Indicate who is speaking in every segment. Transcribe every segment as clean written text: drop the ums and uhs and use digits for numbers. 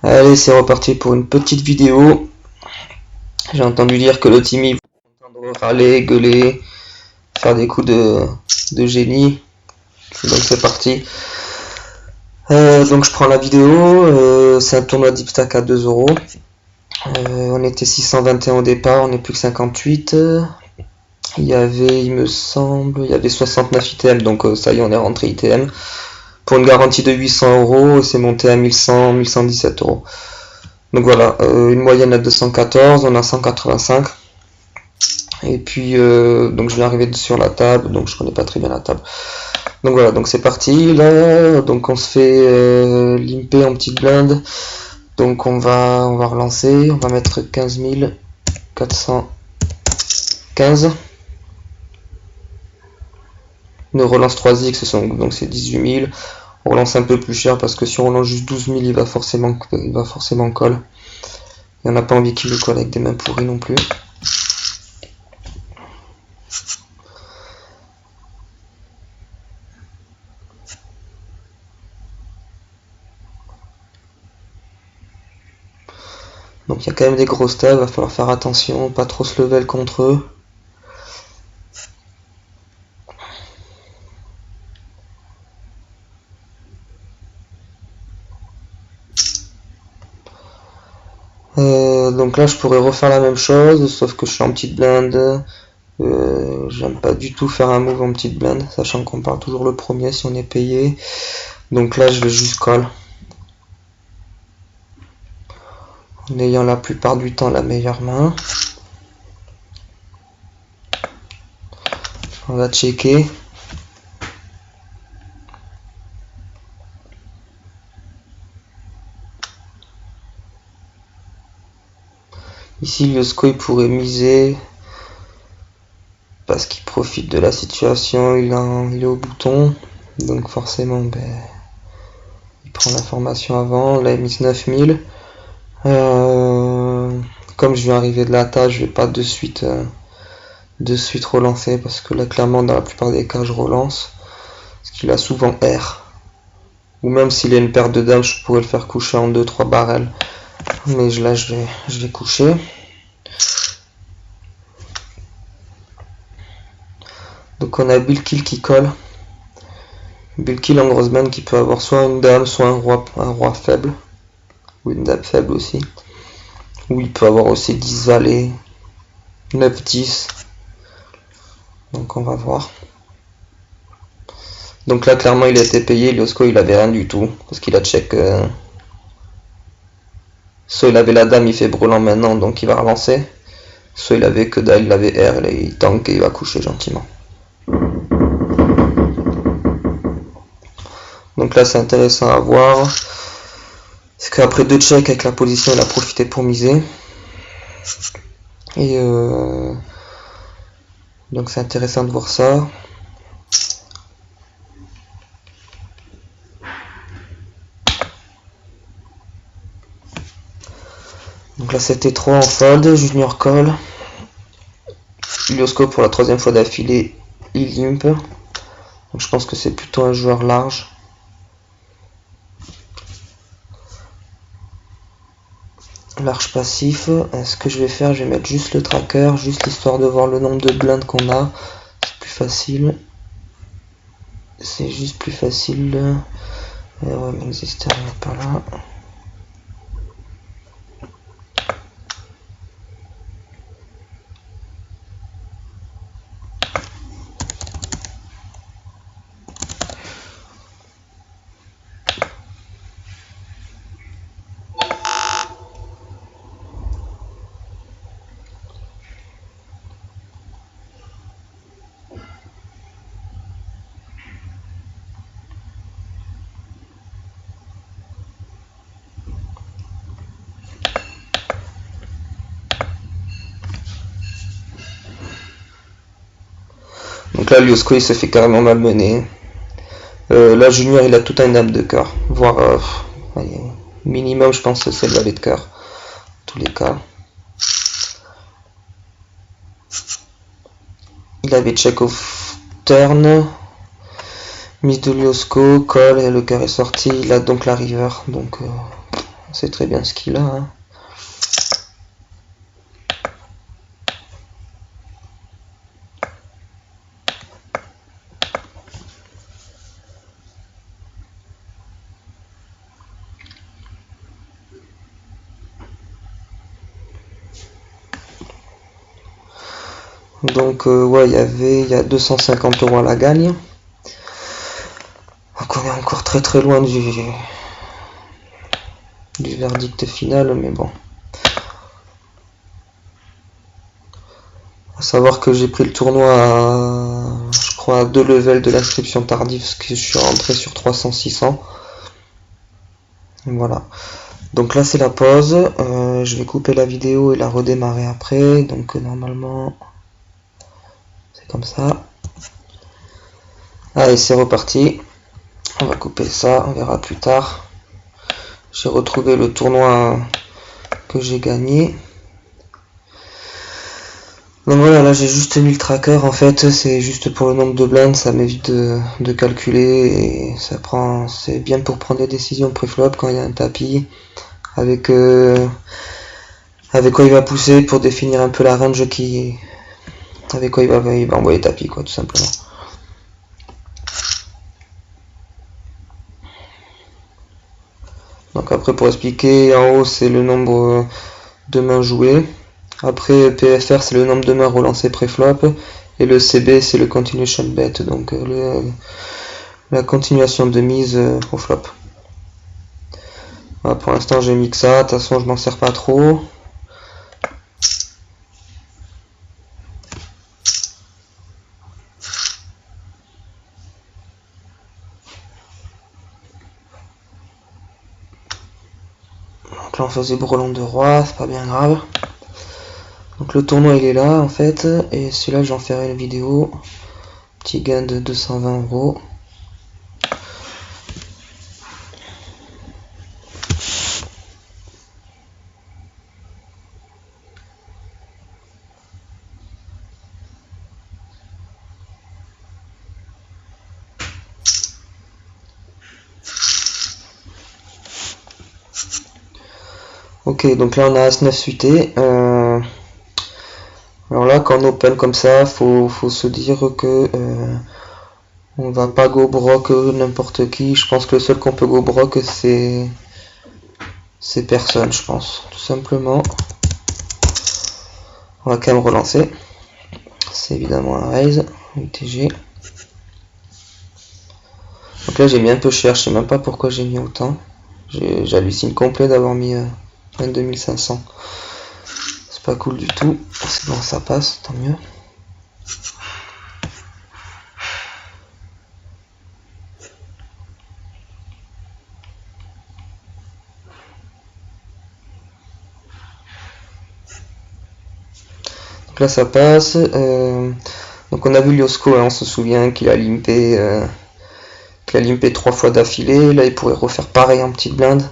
Speaker 1: Allez, c'est reparti pour une petite vidéo. J'ai entendu dire que le Timmy vous entendre râler, gueuler, faire des coups de génie. Donc c'est parti. Donc je prends la vidéo. C'est un tournoi Deep Stack à 2€. On était 621 au départ, on n'est plus que 58. Il y avait, il me semble, il y avait 69 items, donc ça y est, on est rentré ITM. Pour une garantie de 800€, c'est monté à 1100, 1117€. Donc voilà, une moyenne à 214, on a 185. Et puis, donc je viens arriver sur la table, donc je connais pas très bien la table. Donc voilà, donc c'est parti, là, donc on se fait limper en petite blinde. Donc on va relancer, on va mettre 15 415. Une relance 3x, donc c'est 18 000. On relance un peu plus cher parce que si on relance juste 12 000, il va forcément call. Et on n'a pas envie qu'il le colle avec des mains pourries non plus. Donc il y a quand même des grosses tables, va falloir faire attention, pas trop se level contre eux. Donc là je pourrais refaire la même chose, sauf que je suis en petite blinde. J'aime pas du tout faire un move en petite blinde, sachant qu'on part toujours le premier si on est payé. Donc là je vais juste call. En ayant la plupart du temps la meilleure main. On va checker. Ici Liosko il pourrait miser parce qu'il profite de la situation, il est au bouton, donc forcément il prend l'information avant. Là il mise 9000. Comme je viens arriver de la table, je vais pas de suite relancer parce que là clairement dans la plupart des cas je relance parce qu'il a souvent R, ou même s'il a une paire de dames je pourrais le faire coucher en 2-3 barrels, mais là je vais coucher. Donc on a Bill Kill qui colle. Bill Kill en grosse main qui peut avoir soit une dame, soit un roi faible, ou une dame faible aussi, ou il peut avoir aussi 10 valets, 9-10. Donc on va voir. Donc là clairement il a été payé, Liosko il avait rien du tout, parce qu'il a check. Soit il avait la dame, il fait brûlant maintenant, donc il va relancer. Soit il avait que dalle, il avait R, il tank et il va coucher gentiment. Donc là c'est intéressant à voir. C'est qu'après 2 checks avec la position, il a profité pour miser. Et donc c'est intéressant de voir ça. Donc là c'était 3 en fold, Junior call. Liosko pour la 3e fois d'affilée, il limp. Donc je pense que c'est plutôt un joueur large. Large passif. Ce que je vais faire, je vais mettre juste le tracker, juste histoire de voir le nombre de blindes qu'on a. C'est plus facile. C'est juste plus facile. Ouais, mais Exister n'est pas là. Donc là, Liosko il se fait carrément malmener. Là, Junior il a tout un dame de cœur. Voire, allez, minimum, je pense que c'est le valet de cœur. En tous les cas. Il avait check off turn. Mise de Liosko, call et le cœur est sorti. Il a donc la river. Donc On sait très bien ce qu'il a. Hein. Donc ouais, il y a 250 € à la gagne. Donc on est encore très loin du verdict final, mais bon. À savoir que j'ai pris le tournoi à, je crois, à 2 levels de l'inscription tardive, parce que je suis rentré sur 300-600. Voilà. Donc là c'est la pause. Je vais couper la vidéo et la redémarrer après. Donc normalement c'est comme ça. Allez, c'est reparti. On va couper ça, on verra plus tard. J'ai retrouvé le tournoi que j'ai gagné. Donc voilà, là j'ai juste mis le tracker, en fait c'est juste pour le nombre de blindes, ça m'évite de calculer et c'est bien pour prendre des décisions pré-flop quand il y a un tapis, avec quoi il va pousser pour définir un peu la range avec quoi il va envoyer tapis, quoi, tout simplement. Donc après, pour expliquer, en haut c'est le nombre de mains jouées. Après, PFR c'est le nombre de mains relancées pré-flop. Et le CB c'est le continuation bet, donc la continuation de mise au flop. Voilà, pour l'instant j'ai mis que ça, de toute façon je m'en sers pas trop. Donc là on faisait brelan de roi, c'est pas bien grave. Donc le tournoi il est là en fait, et celui-là j'en ferai une vidéo. Petit gain de 220 €. Ok, donc là on a As-9 suité. Alors là, quand on open comme ça, faut se dire que on va pas go broc n'importe qui. Je pense que le seul qu'on peut go broc c'est personne, je pense, tout simplement. On va quand même relancer. C'est évidemment un raise, UTG. Donc là j'ai mis un peu cher, je sais même pas pourquoi j'ai mis autant. J'hallucine complet d'avoir mis 22 500. C'est pas cool du tout. C'est bon, ça passe, tant mieux. Donc là ça passe. Donc on a vu Liosko, hein, on se souvient qu'il a limpé 3 fois d'affilée. Là il pourrait refaire pareil en petite blinde.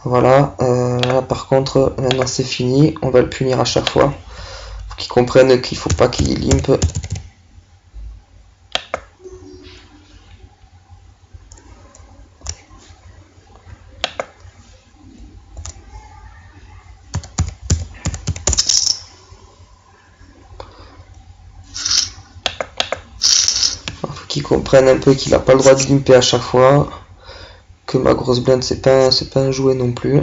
Speaker 1: Voilà, là par contre, maintenant c'est fini, on va le punir à chaque fois. Faut qu'il comprenne qu'il faut pas qu'il limpe. Faut qu'il comprenne un peu qu'il n'a pas le droit de limper à chaque fois. Que ma grosse blinde c'est pas un jouet non plus.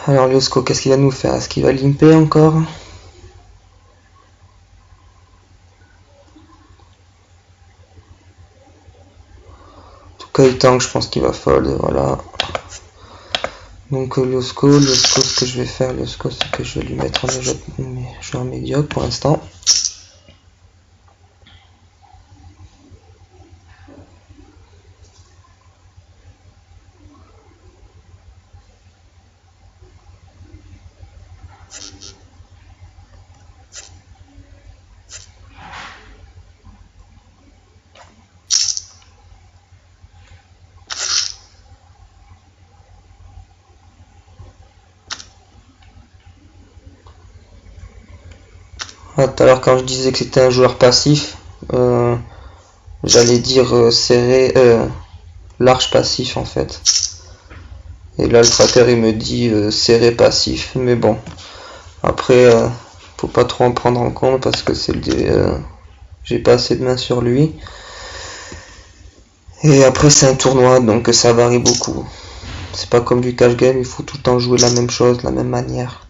Speaker 1: Alors Liosko, qu'est-ce qu'il va nous faire? Est-ce qu'il va limper encore? En tout cas il tank, je pense qu'il va fold, voilà. Donc Liosko, ce que je vais faire, Liosko, c'est que je vais lui mettre un joueur médiocre pour l'instant. Tout à l'heure quand je disais que c'était un joueur passif, j'allais dire serré, large passif en fait. Et là le tracker il me dit serré passif, mais bon. Après faut pas trop en prendre en compte parce que c'est j'ai pas assez de main sur lui. Et après c'est un tournoi donc ça varie beaucoup. C'est pas comme du cash game, il faut tout le temps jouer la même chose, de la même manière.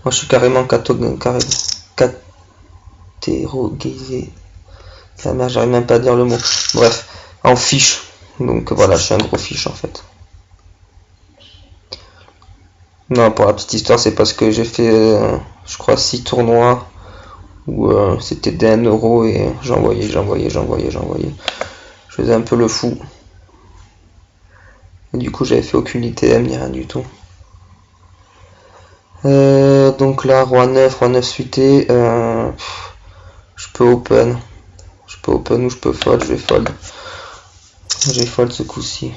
Speaker 1: Moi je suis carrément catégorisé. La merde, j'arrive même pas à dire le mot. Bref, en fiche. Donc voilà, je suis un gros fiche en fait. Non, pour la petite histoire, c'est parce que j'ai fait, je crois, 6 tournois où c'était des 1 euro et j'envoyais. Je faisais un peu le fou. Et du coup, j'avais fait aucune ITM ni rien du tout. Donc là, roi 9 suité. Je peux open. Je peux open ou je peux fold. Je vais fold. J'ai fold ce coup-ci.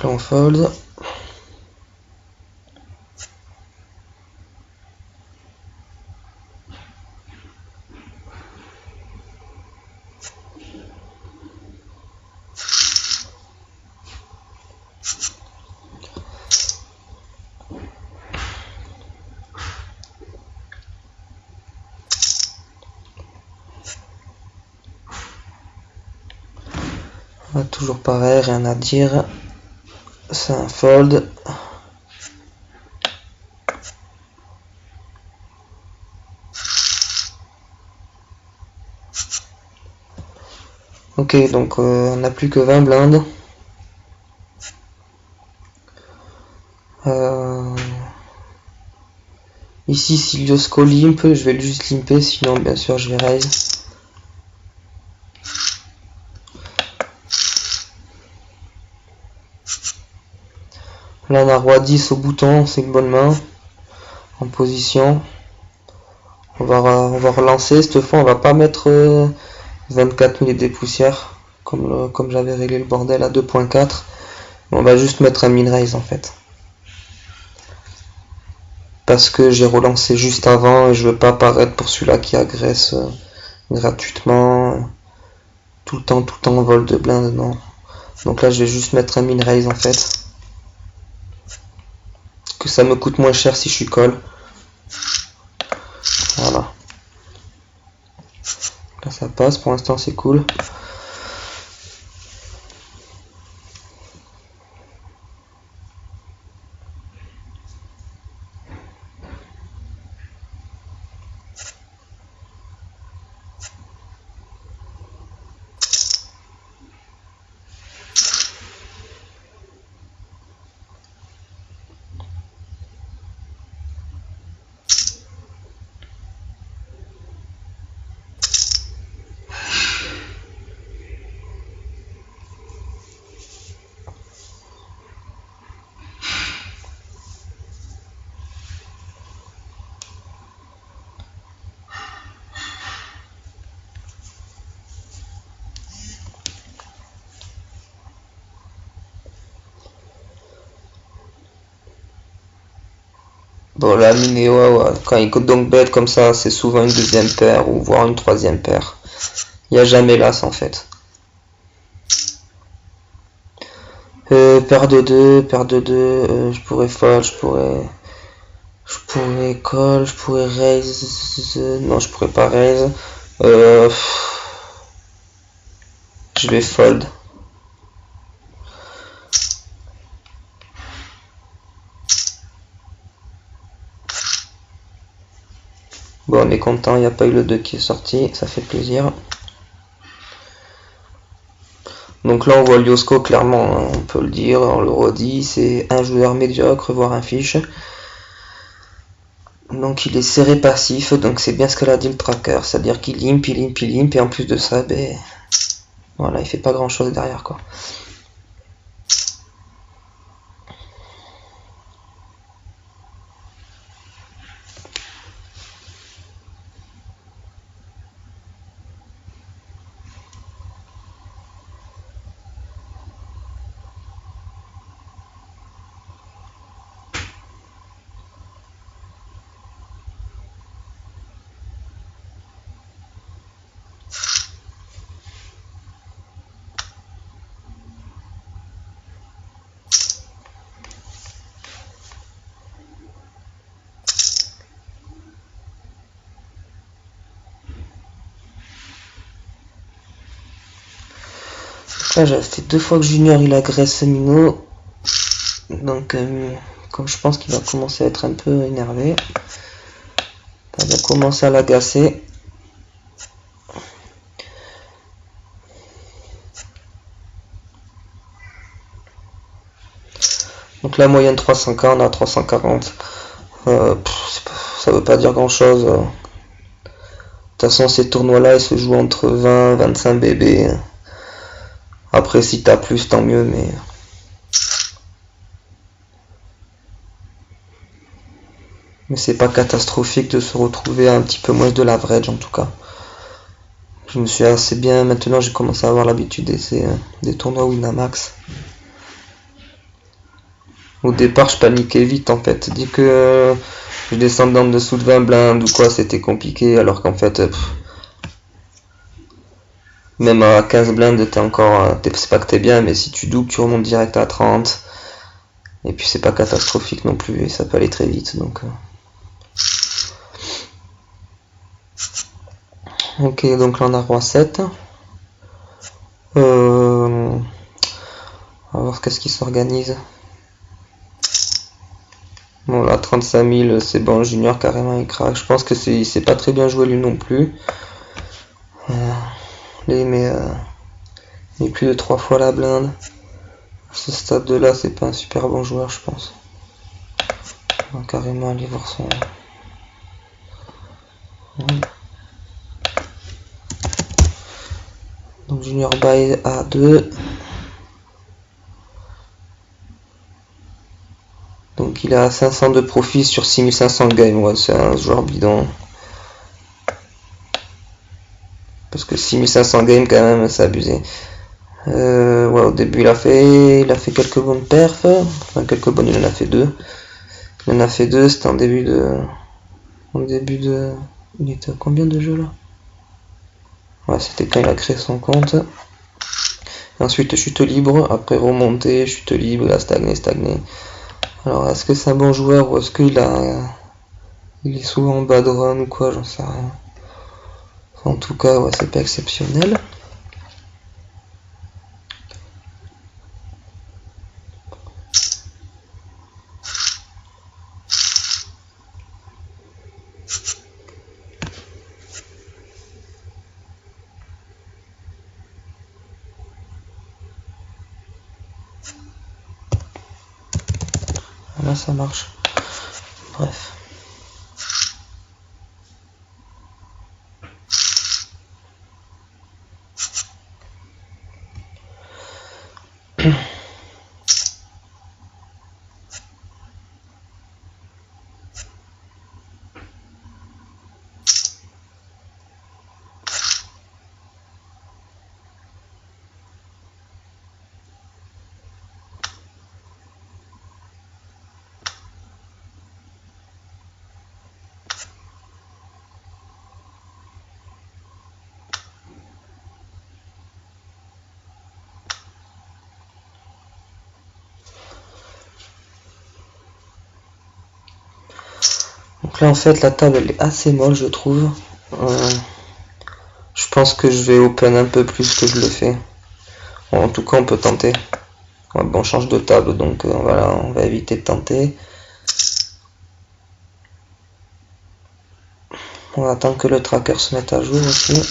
Speaker 1: Donc là on fold. Toujours pareil, rien à dire. C'est un fold. Ok, donc on n'a plus que 20 blindes. Ici, si Liosko limp, je vais juste limper, sinon bien sûr je vais raise. Là on a roi 10 au bouton, c'est une bonne main. En position. On va relancer, cette fois on va pas mettre 24 000 et des poussières, comme j'avais réglé le bordel à 2.4. On va juste mettre un min raise en fait. Parce que j'ai relancé juste avant et je veux pas apparaître pour celui-là qui agresse gratuitement. Tout le temps en vol de blinde, non. Donc là je vais juste mettre un min raise en fait. Que ça me coûte moins cher si je suis call. Voilà. Là ça passe, pour l'instant c'est cool. Bon, là, Minéo, ouais, quand il donc bet comme ça, c'est souvent une deuxième paire ou voire une troisième paire. Il n'y a jamais l'as en fait. Paire de 2, je pourrais fold, je pourrais call, je pourrais raise, non je pourrais pas raise. Je vais fold. Bon, on est content, il n'y a pas eu le 2 qui est sorti, ça fait plaisir. Donc là on voit Liosko clairement, hein, on peut le dire, on le redit, c'est un joueur médiocre, voire un fiche. Donc il est serré passif, donc c'est bien ce que l'a dit le tracker, c'est-à-dire qu'il limp, et en plus de ça, ben voilà, il fait pas grand chose derrière quoi. Là j'ai fait 2 fois que Junior il agresse Mino, donc comme je pense qu'il va commencer à être un peu énervé, il va commencer à l'agacer. Donc la moyenne 300K, on a 340. Ça veut pas dire grand chose. De toute façon, ces tournois-là, ils se jouent entre 20 et 25 bébés. Après, si t'as plus, tant mieux, mais c'est pas catastrophique de se retrouver à un petit peu moins de l'average en tout cas. Je me suis assez bien. Maintenant, j'ai commencé à avoir l'habitude des tournois Winamax. Au départ, je paniquais vite en fait. Dès que je descendais en dessous de 20 blindes ou quoi, c'était compliqué. Alors qu'en fait, même à 15 blindes, t'es encore. C'est pas que t'es bien, mais si tu doubles, tu remontes direct à 30. Et puis c'est pas catastrophique non plus, et ça peut aller très vite. Donc, ok, donc là on a roi 7. On va voir qu'est-ce qui s'organise. Bon là 35 000 c'est bon, Junior carrément il craque. Je pense que c'est pas très bien joué lui non plus. Là il met plus de 3 fois la blinde. À ce stade de là c'est pas un super bon joueur je pense. On va carrément aller voir son... Donc Junior buy à 2. Donc il a 500 de profit sur 6500 game. Ouais, c'est un joueur bidon. Parce que 6500 game quand même, c'est abusé. Ouais, au début il a fait quelques bonnes perfs. Enfin quelques bonnes, il en a fait 2. Il en a fait 2, c'était en début de... Il était à combien de jeux là? Ouais, c'était quand il a créé son compte. Ensuite chute libre, après remonter, chute libre, il a stagné. Alors est-ce que c'est un bon joueur ou est-ce qu'il est souvent en bad run ou quoi, j'en sais rien. En tout cas, ouais, c'est pas exceptionnel. Là ça marche. Bref. Donc là en fait la table elle est assez molle je trouve. Je pense que je vais open un peu plus que je le fais. Bon, en tout cas on peut tenter. Ouais, bon on change de table donc voilà, on va éviter de tenter. On va attendre que le tracker se mette à jour aussi.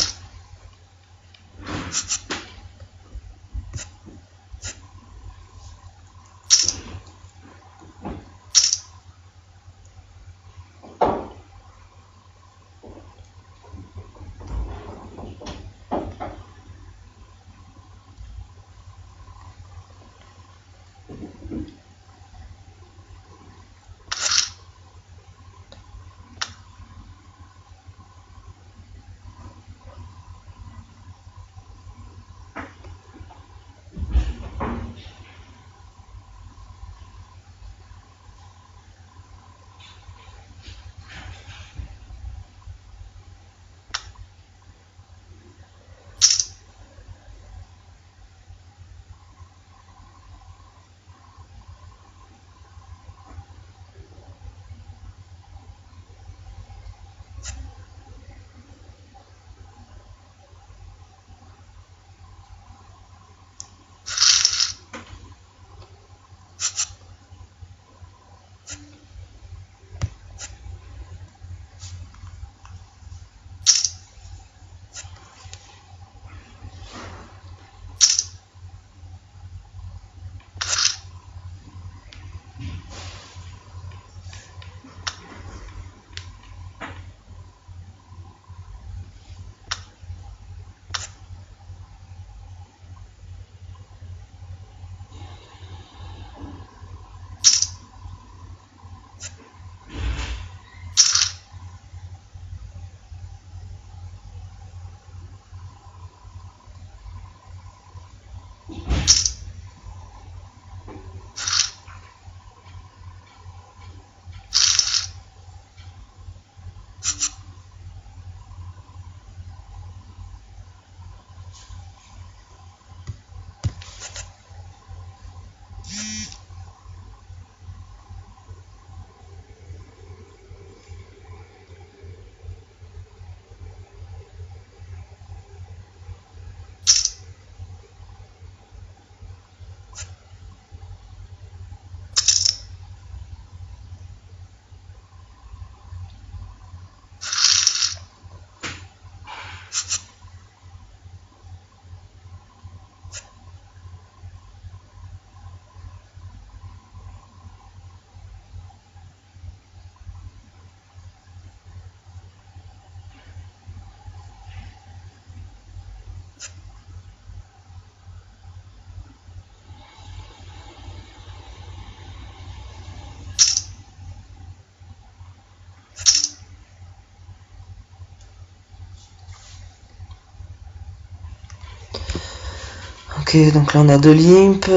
Speaker 1: Ok, donc là on a deux limp.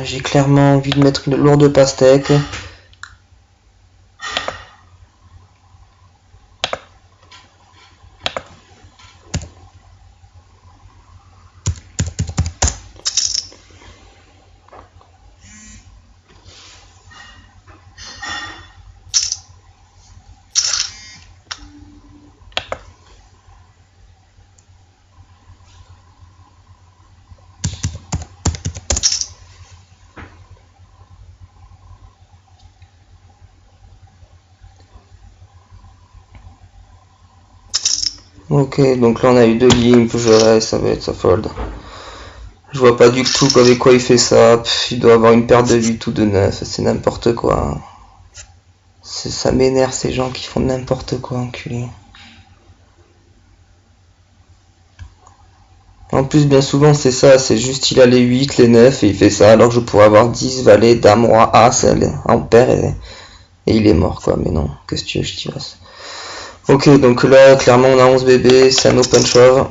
Speaker 1: J'ai clairement envie de mettre une lourde pastèque. Ok, donc là on a eu deux limp, je reste, ça va être sa fold. Je vois pas du tout avec quoi il fait ça. Il doit avoir une paire de 8 ou de 9, c'est n'importe quoi. Ça m'énerve ces gens qui font n'importe quoi, enculé. En plus, bien souvent, c'est ça, c'est juste il a les 8, les 9 et il fait ça, alors que je pourrais avoir 10, valet, dame, roi, as, en paire et il est mort, quoi. Mais non, qu'est-ce que tu veux, je t'y laisse. Ok, donc là, clairement, on a 11 bébés, c'est un open shove.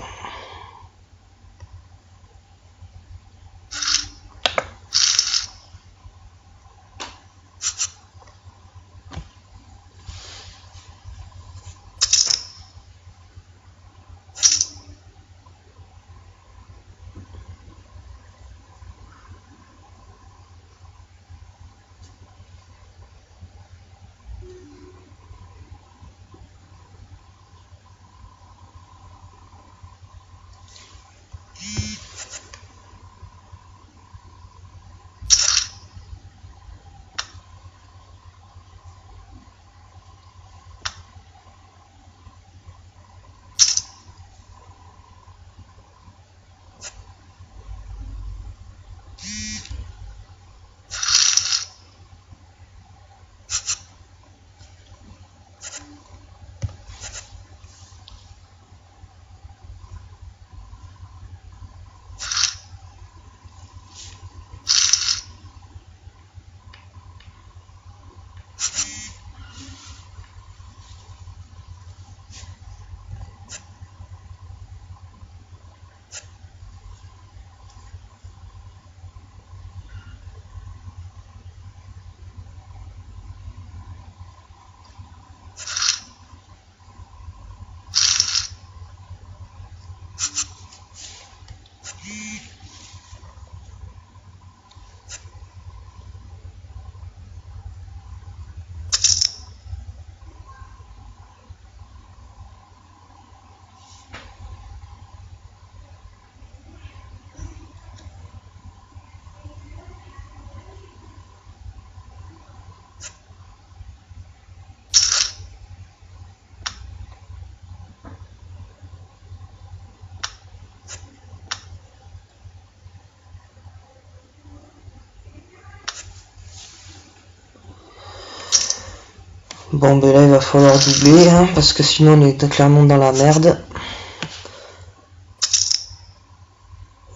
Speaker 1: Bon ben là il va falloir doubler hein, parce que sinon on est clairement dans la merde.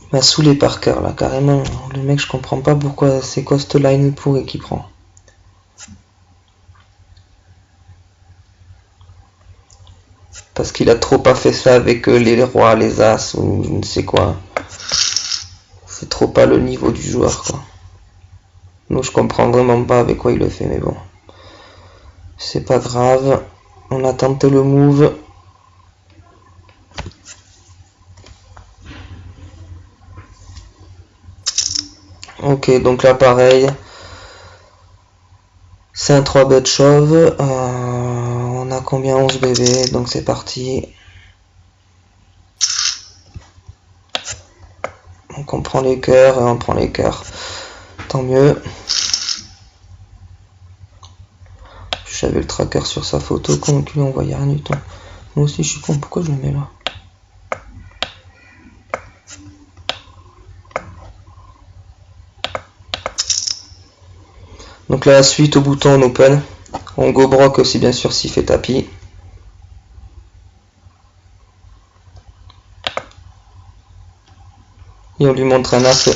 Speaker 1: Il m'a saoulé par cœur là carrément. Le mec je comprends pas pourquoi c'est quoi cette line pourri qu'il prend. Parce qu'il a trop pas fait ça avec les rois, les as ou je ne sais quoi. C'est trop pas le niveau du joueur quoi. Donc je comprends vraiment pas avec quoi il le fait mais bon. C'est pas grave. On a tenté le move. Ok, donc là pareil. C'est un 3 bet chauve. On a combien 11 bébés, donc c'est parti. Donc on prend les cœurs et on prend les cœurs. Tant mieux. J'avais le tracker sur sa photo, comme tu on voyait rien du tout. Moi aussi je suis con, pourquoi je le mets là? Donc là, suite au bouton en open, on go broc aussi bien sûr s'il fait tapis. Et on lui montre un as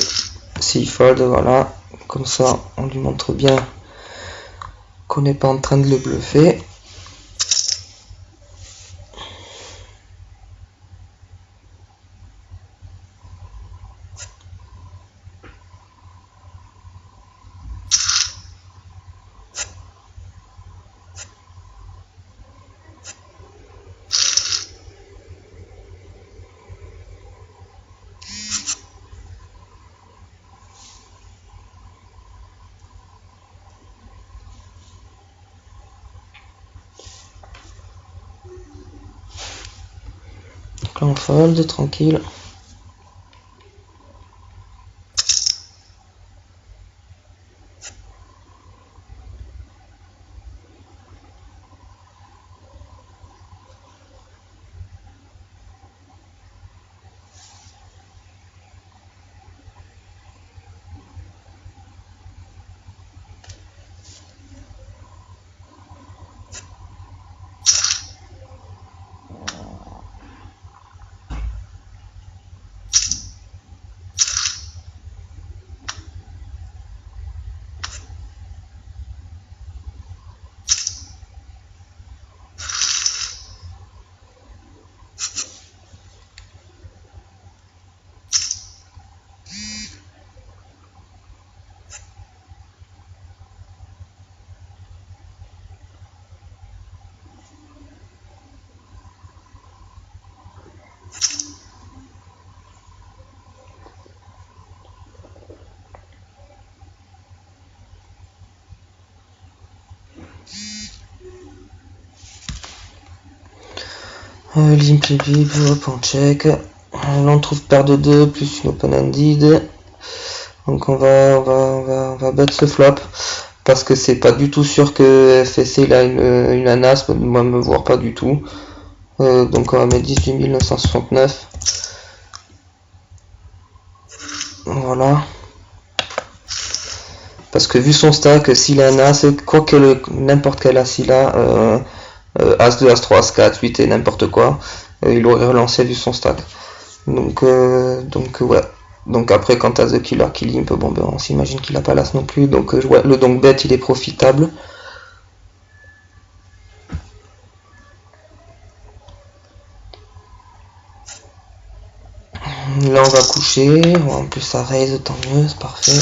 Speaker 1: s'il fold, voilà. Comme ça, on lui montre bien qu'on n'est pas en train de le bluffer. Donc là on fold, tranquille. Limp bip, hop on check. Là on trouve paire de 2 plus une open-ended. Donc on va bet ce flop. Parce que c'est pas du tout sûr que FSC il a une anas, moi me voir pas du tout. Donc on va mettre 18 969. Voilà. Parce que vu son stack, s'il a un as, quoi que n'importe quel as il a, As2, As3, As4, 8 et n'importe quoi, il aurait relancé vu son stack. Donc ouais. Donc après quand t'as The Killer qui limp, bon ben on s'imagine qu'il a pas l'as non plus. Donc ouais, le donk bet il est profitable. Là on va coucher, en plus ça raise, tant mieux, c'est parfait.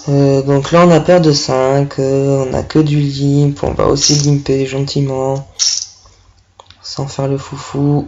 Speaker 1: Donc là on a paire de 5, on a que du limp, on va aussi limper gentiment, sans faire le foufou.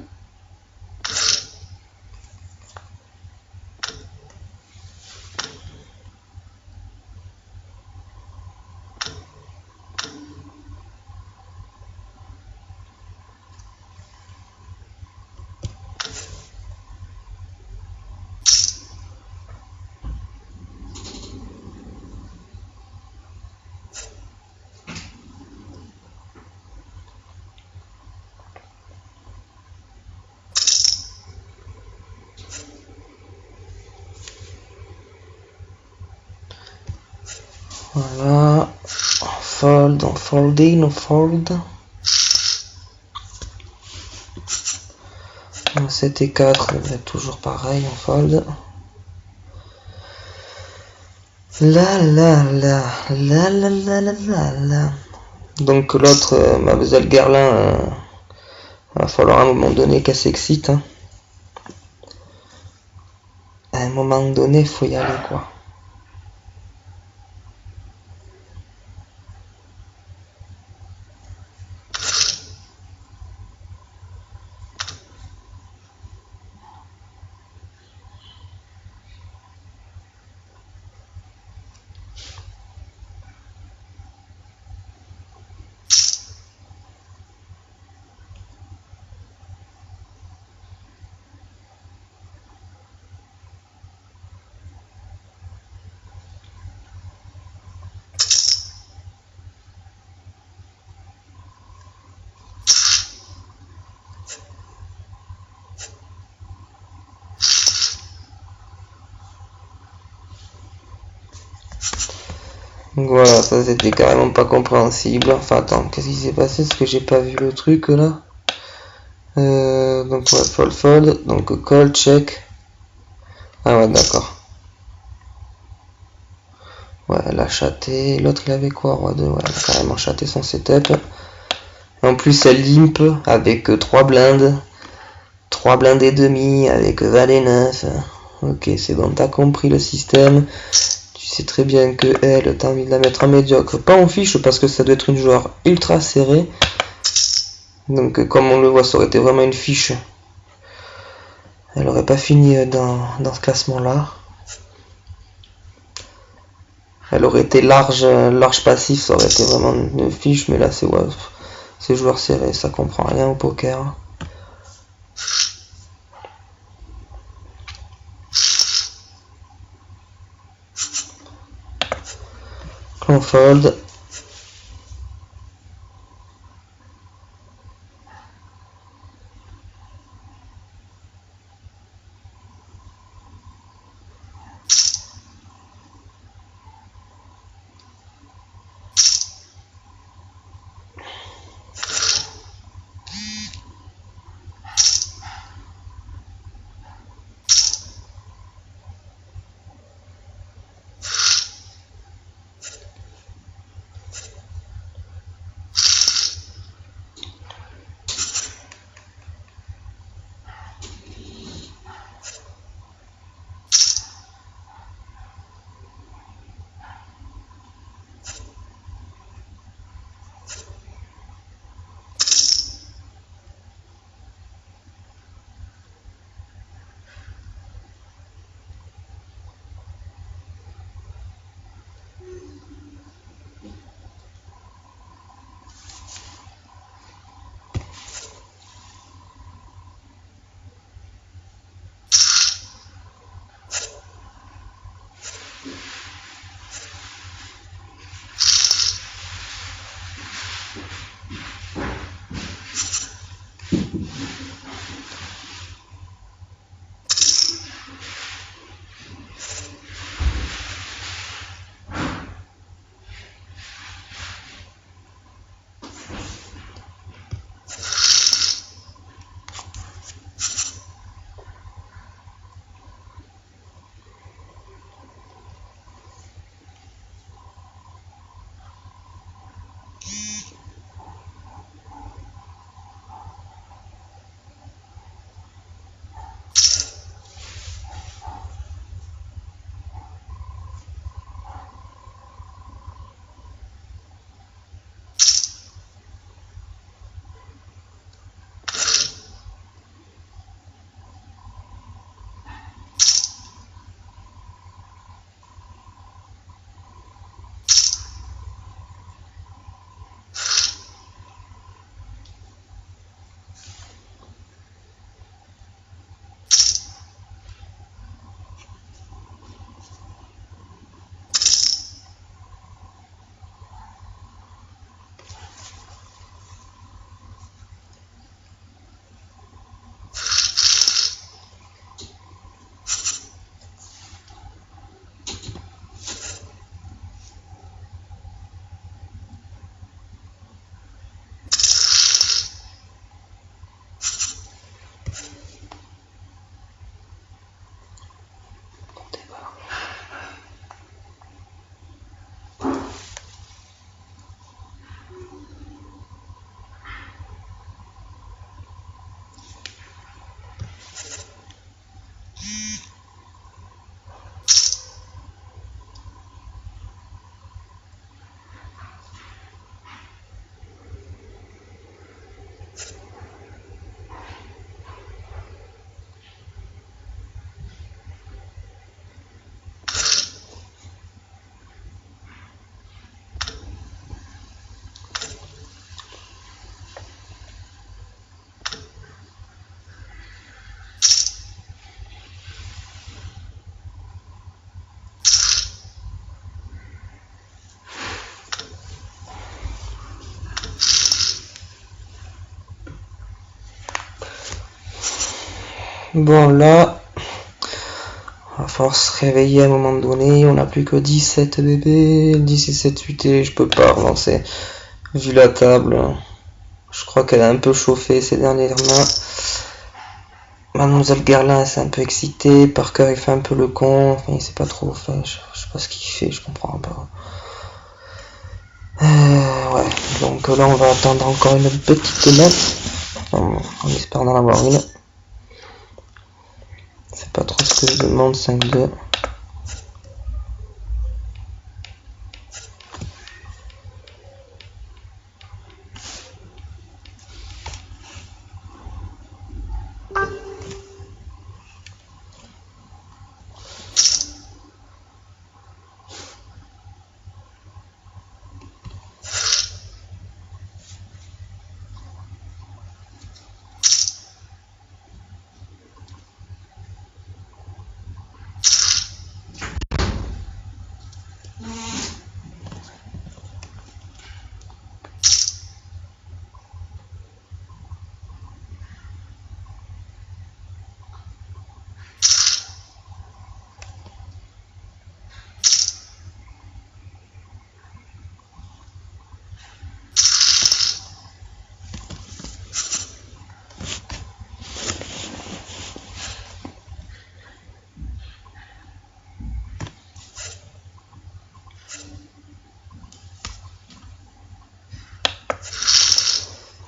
Speaker 1: Voilà, fold, on folding, on fold. 7 et 4, on va être toujours pareil, on fold. La. Donc l'autre, Mademoiselle Guerlain, va falloir à un moment donné qu'elle s'excite. Hein. À un moment donné, faut y aller quoi. Donc voilà, ça c'était carrément pas compréhensible. Enfin attends, qu'est-ce qui s'est passé? Est-ce que j'ai pas vu le truc là? Donc ouais, fold, donc call, check. Ah ouais, d'accord. Ouais, elle a chaté. L'autre il avait quoi? Roi 2, ouais, elle a carrément chaté son setup. En plus elle limp avec 3 blindes. 3 blindes et demi avec valet 9. Ok, c'est bon, t'as compris le système. Tu sais très bien que elle, t'as envie de la mettre en médiocre, pas en fiche, parce que ça doit être une joueur ultra serrée. Donc comme on le voit, ça aurait été vraiment une fiche. Elle aurait pas fini dans ce classement-là. Elle aurait été large passif, ça aurait été vraiment une fiche, mais là c'est ouais, c'est joueur serré, ça comprend rien au poker. On fold. Bon là, il va falloir se réveiller à un moment donné. On n'a plus que 17 bébés, 17 UT, je peux pas relancer. Vu la table, je crois qu'elle a un peu chauffé ces dernières mains. Mademoiselle Garlin s'est un peu excitée, Parker il fait un peu le con, enfin, il sait pas trop, enfin, je sais pas ce qu'il fait, je comprends pas. Ouais, donc là on va attendre encore une petite main, on espère en avoir une. C'est pas trop ce que je demande, 5-2.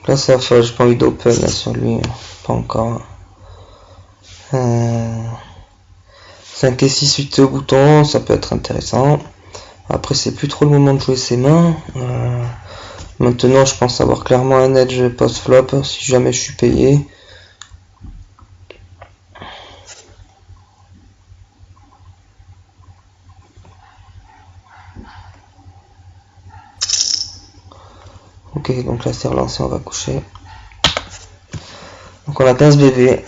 Speaker 1: Là ça fait, j'ai pas envie d'open là sur lui, pas encore. 5 et 6 8 au bouton, ça peut être intéressant. Après c'est plus trop le moment de jouer ses mains. Maintenant je pense avoir clairement un edge post-flop si jamais je suis payé. Ok, donc là c'est relancé, on va coucher. Donc on a 15 bébés.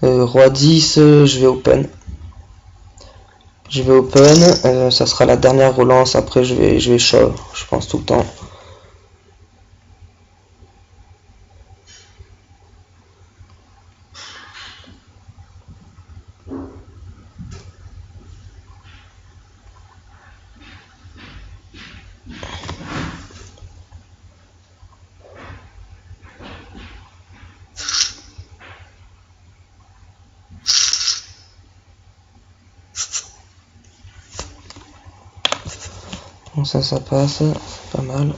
Speaker 1: Roi 10, je vais open. Je vais open, ça sera la dernière relance, après je vais shove, je pense tout le temps. Bon ça passe, c'est pas mal.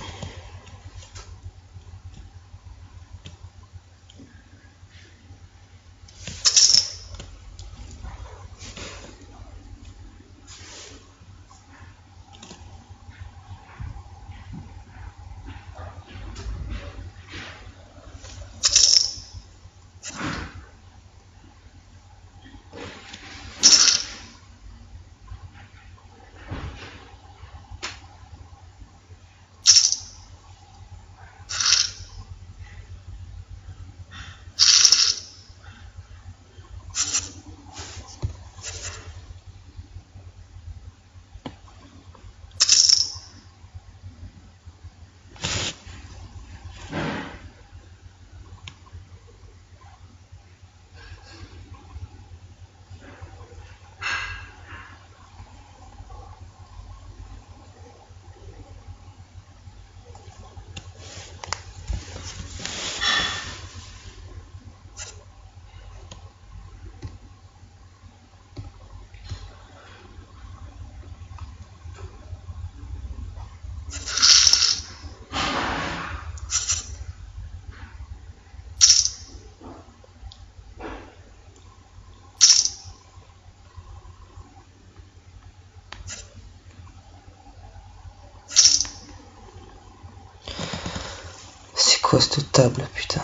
Speaker 1: quoi cette table, putain?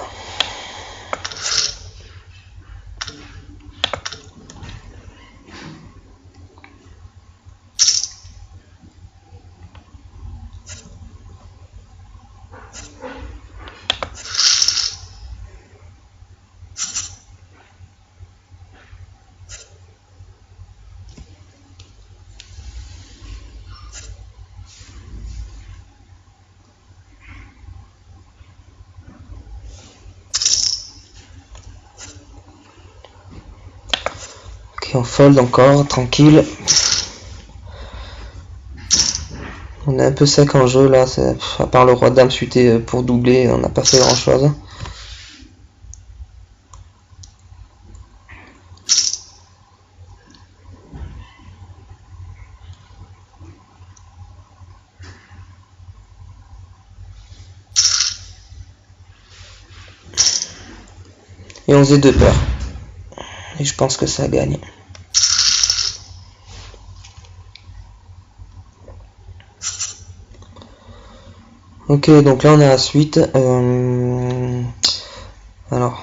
Speaker 1: On fold encore, tranquille. On est un peu sec en jeu là, à part le roi dame suité pour doubler, on n'a pas fait grand chose. Et on faisait 2 paires. Et je pense que ça gagne. Ok, donc là on a la suite. Alors,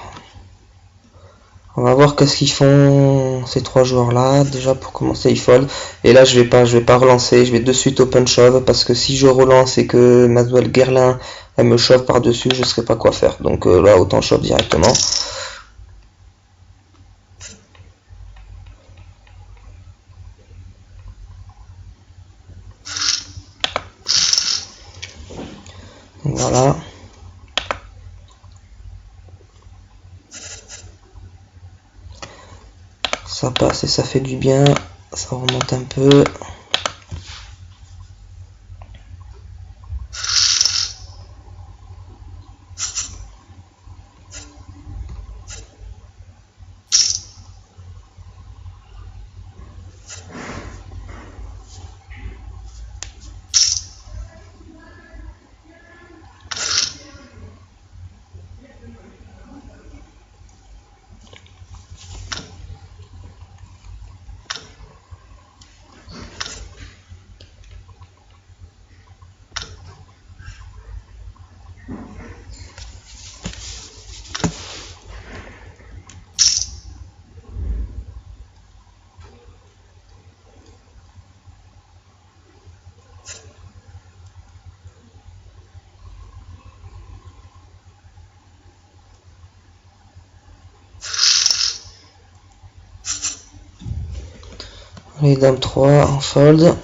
Speaker 1: on va voir qu'est-ce qu'ils font ces 3 joueurs là. Déjà pour commencer ils fold. Et là je vais pas relancer, je vais de suite open shove parce que si je relance et que Mademoiselle Guerlain elle me shove par dessus, je ne sais pas quoi faire. Donc là autant shove directement. Voilà. Ça passe et ça fait du bien. Ça remonte un peu. Les dames 3 en fold.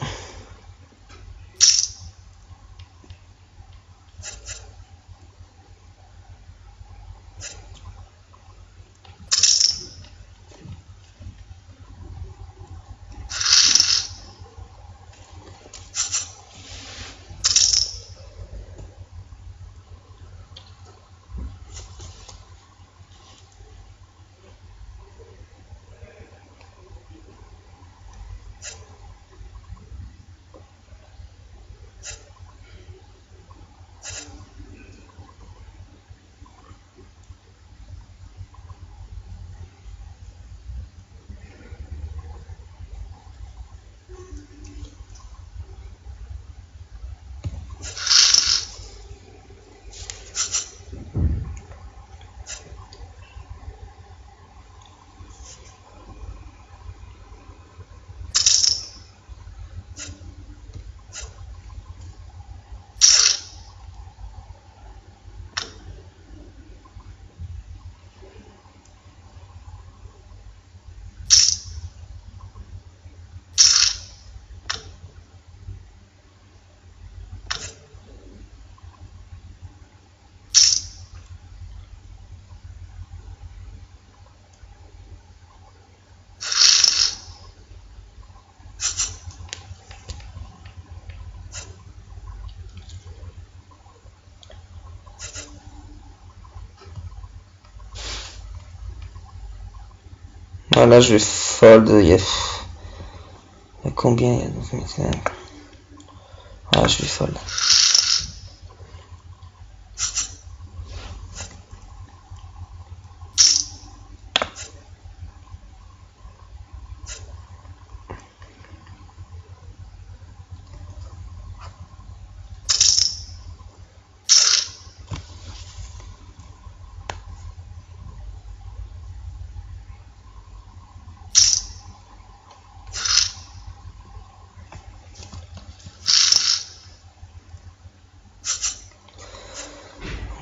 Speaker 1: Voilà, je vais fold. Il y a combien? Il y a... Ah, je vais fold.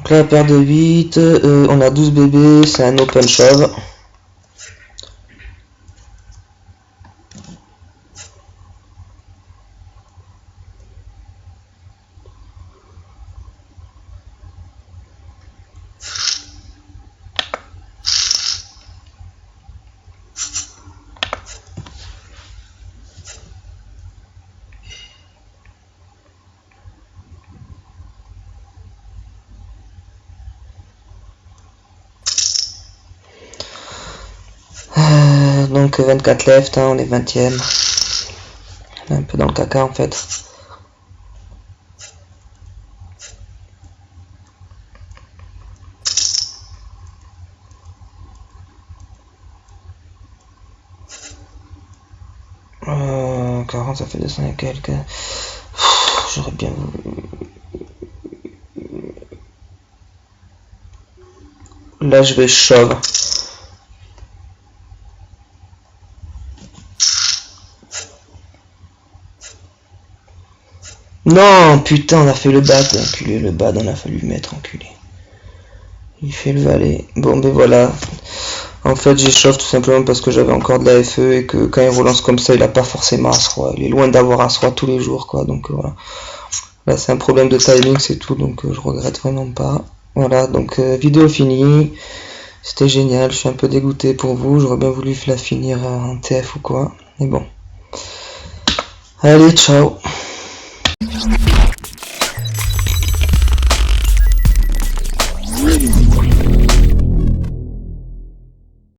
Speaker 1: Donc là, paire de 8, on a 12 bébés, c'est un open shove. Donc 24 left, hein, on est 20ème. On est un peu dans le caca en fait. Euh, 40, ça fait 200 et quelques. J'aurais bien voulu. Là je vais shove. Non, putain, on a fait le bad, enculé, le bad, on a fallu le mettre, enculé. Il fait le valet. Bon, ben voilà. En fait, j'ai shove tout simplement parce que j'avais encore de la FE et que quand il relance comme ça, il a pas forcément As-Roi. Il est loin d'avoir As-Roi tous les jours, quoi. Donc voilà. Là, c'est un problème de timing, c'est tout. Donc je regrette vraiment pas. Voilà, donc vidéo finie. C'était génial. Je suis un peu dégoûté pour vous. J'aurais bien voulu la finir en TF ou quoi. Mais bon. Allez, ciao.